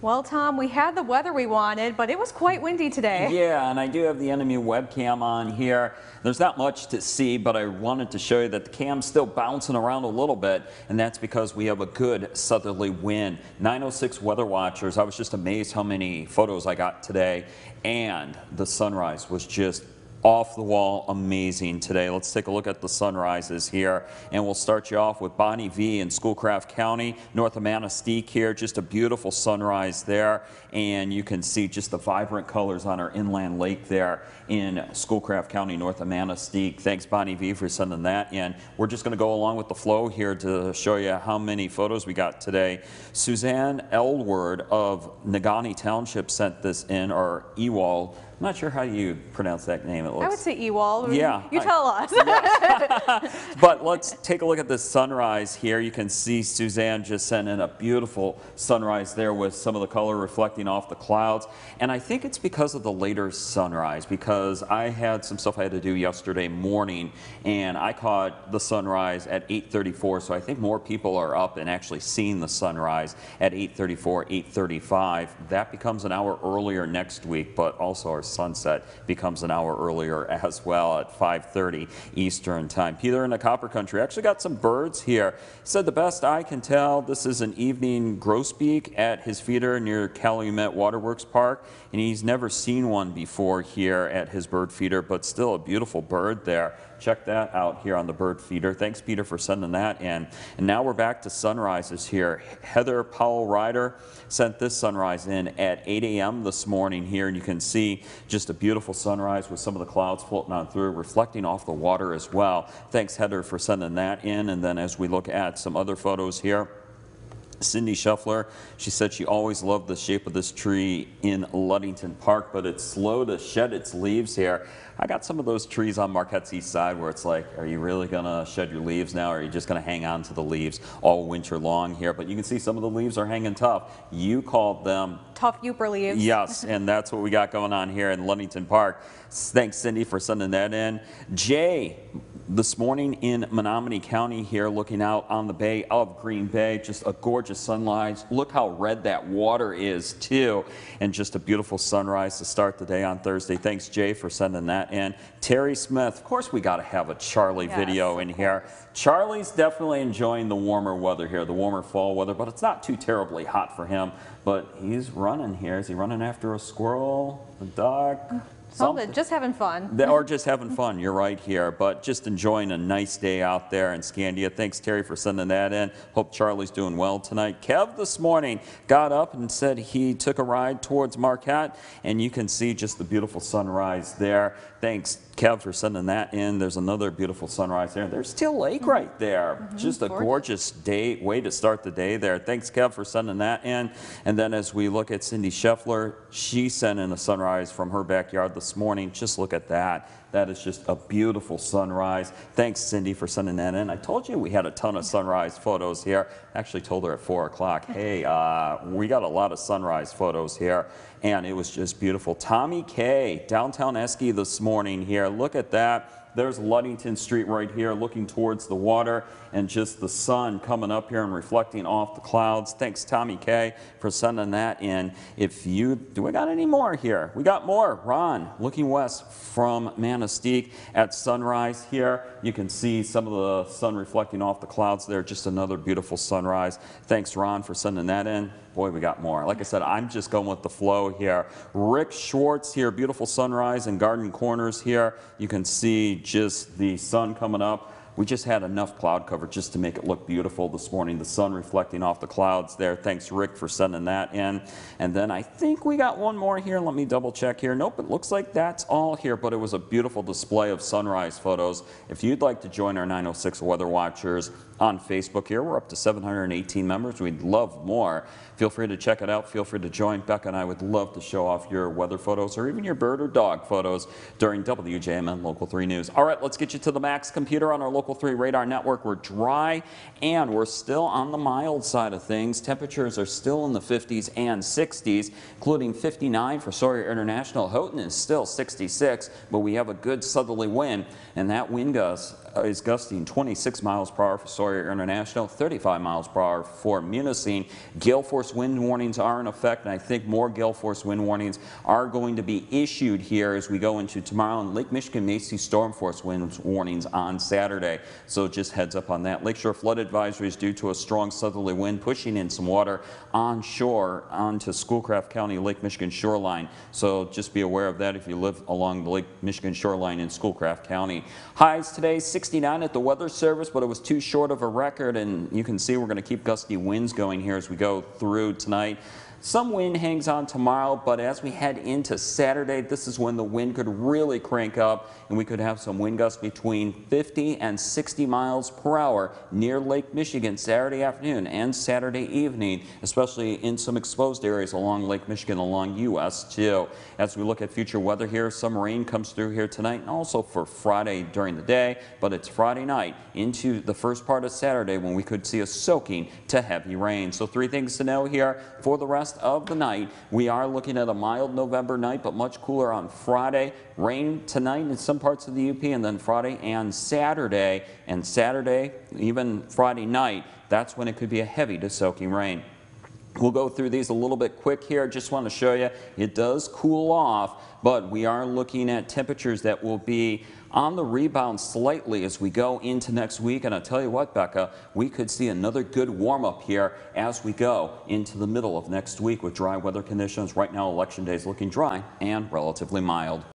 Well, Tom, we had the weather we wanted, but it was quite windy today. Yeah, and I do have the enemy webcam on here. There's not much to see, but I wanted to show you that the cam's still bouncing around a little bit, and that's because we have a good southerly wind. 906 weather watchers, I was just amazed how many photos I got today, and the sunrise was just off the wall amazing today. Let's take a look at the sunrises here, and we'll start you off with Bonnie V in Schoolcraft County, North Ammonastique here. Just a beautiful sunrise there, and you can see just the vibrant colors on our inland lake there in Schoolcraft County, North Ammonastique. Thanks, Bonnie V, for sending that in. We're just going to go along with the flow here to show you how many photos we got today. Suzanne Elward of Negaunee Township sent this in, or Ewald. I'm not sure how you pronounce that name. I would say Ewald. Yeah. You tell us. Yes. But let's take a look at this sunrise here. You can see Suzanne just sent in a beautiful sunrise there with some of the color reflecting off the clouds. And I think it's because of the later sunrise, because I had some stuff I had to do yesterday morning, and I caught the sunrise at 8:34. So I think more people are up and actually seeing the sunrise at 8:34, 8:35. That becomes an hour earlier next week, but also our sunset becomes an hour earlier as well at 5:30 Eastern time. Peter in the Copper Country actually got some birds here. Said the best I can tell, this is an evening grosbeak at his feeder near Calumet Waterworks Park, and he's never seen one before here at his bird feeder, but still a beautiful bird there. Check that out here on the bird feeder. Thanks, Peter, for sending that in. And now we're back to sunrises here. Heather Powell Ryder sent this sunrise in at 8 a.m. this morning here, and you can see just a beautiful sunrise with some of the clouds floating on through, reflecting off the water as well. Thanks, Heather, for sending that in. And then as we look at some other photos here, Cindy Shuffler, she said she always loved the shape of this tree in Ludington Park, but it's slow to shed its leaves here. I got some of those trees on Marquette's east side where it's like, are you really going to shed your leaves now, or are you just going to hang on to the leaves all winter long here? But you can see some of the leaves are hanging tough. You called them tough Uper leaves. Yes, and that's what we got going on here in Ludington Park. Thanks, Cindy, for sending that in. Jay, this morning in Menominee County here, looking out on the bay of Green Bay, just a gorgeous sunrise. Look how red that water is too, and just a beautiful sunrise to start the day on Thursday. Thanks, Jay, for sending that in. Terry Smith, of course we got to have a Charlie video in here. Charlie's definitely enjoying the warmer weather here, the warmer fall weather, but it's not too terribly hot for him. But he's running here. Is he running after a squirrel, a duck? Something. Just having fun. Or just having fun, you're right here, but just enjoying a nice day out there in Scandia. Thanks, Terry, for sending that in. Hope Charlie's doing well tonight. Kev this morning got up and said he took a ride towards Marquette, and you can see just the beautiful sunrise there. Thanks, Kev, for sending that in. There's another beautiful sunrise there. There's Still Lake right there. Just a gorgeous day, way to start the day there. Thanks, Kev, for sending that in. And then as we look at Cindy Scheffler, she sent in a sunrise from her backyard this morning. Just look at that. That is just a beautiful sunrise. Thanks, Cindy, for sending that in. I told you we had a ton of sunrise photos here. I actually told her at 4 o'clock, hey, we got a lot of sunrise photos here, and it was just beautiful. Tommy K, downtown Esky this morning here. Look at that. There's Ludington Street right here looking towards the water, and just the sun coming up here and reflecting off the clouds. Thanks, Tommy K, for sending that in. Do we got any more here? We got more. Ron, looking west from Manistee at sunrise here. You can see some of the sun reflecting off the clouds there. Just another beautiful sunrise. Thanks, Ron, for sending that in. Boy, we got more. Like I said, I'm just going with the flow here. Rick Schwartz here, beautiful sunrise in Garden Corners here. You can see just the sun coming up. We just had enough cloud cover just to make it look beautiful this morning. The sun reflecting off the clouds there. Thanks, Rick, for sending that in. And then I think we got one more here. Let me double check here. Nope, it looks like that's all here, but it was a beautiful display of sunrise photos. If you'd like to join our 906 Weather Watchers on Facebook here, we're up to 718 members. We'd love more. Feel free to check it out. Feel free to join. Becca and I would love to show off your weather photos or even your bird or dog photos during WJMN Local 3 News. All right, let's get you to the Max computer on our Local 3 radar network. We're dry and we're still on the mild side of things. Temperatures are still in the 50s and 60s, including 59 for Sawyer International. Houghton is still 66, but we have a good southerly wind, and that wind gust is gusting 26 miles per hour for Sawyer International, 35 miles per hour for Munising. Gale force wind warnings are in effect, and I think more gale force wind warnings are going to be issued here as we go into tomorrow. And Lake Michigan may see storm force wind warnings on Saturday, so just heads up on that. Lakeshore flood advisories due to a strong southerly wind pushing in some water onshore onto Schoolcraft County Lake Michigan shoreline. So just be aware of that if you live along the Lake Michigan shoreline in Schoolcraft County. Highs today 69 at the Weather Service, but it was too short of a record, and you can see we're going to keep gusty winds going here as we go through tonight. Some wind hangs on tomorrow, but as we head into Saturday, this is when the wind could really crank up, and we could have some wind gusts between 50 and 60 miles per hour near Lake Michigan Saturday afternoon and Saturday evening, especially in some exposed areas along Lake Michigan, along US 2. As we look at future weather here, some rain comes through here tonight and also for Friday during the day, but it's Friday night into the first part of Saturday when we could see a soaking to heavy rain. So 3 things to know here for the rest of the night. We are looking at a mild November night, but much cooler on Friday. Rain tonight in some parts of the UP, and then Friday and Saturday. And Saturday, even Friday night, that's when it could be a heavy to soaking rain. We'll go through these a little bit quick here. Just want to show you it does cool off, but we are looking at temperatures that will be on the rebound slightly as we go into next week. And I'll tell you what, Becca, we could see another good warm-up here as we go into the middle of next week with dry weather conditions. Right now, Election Day is looking dry and relatively mild.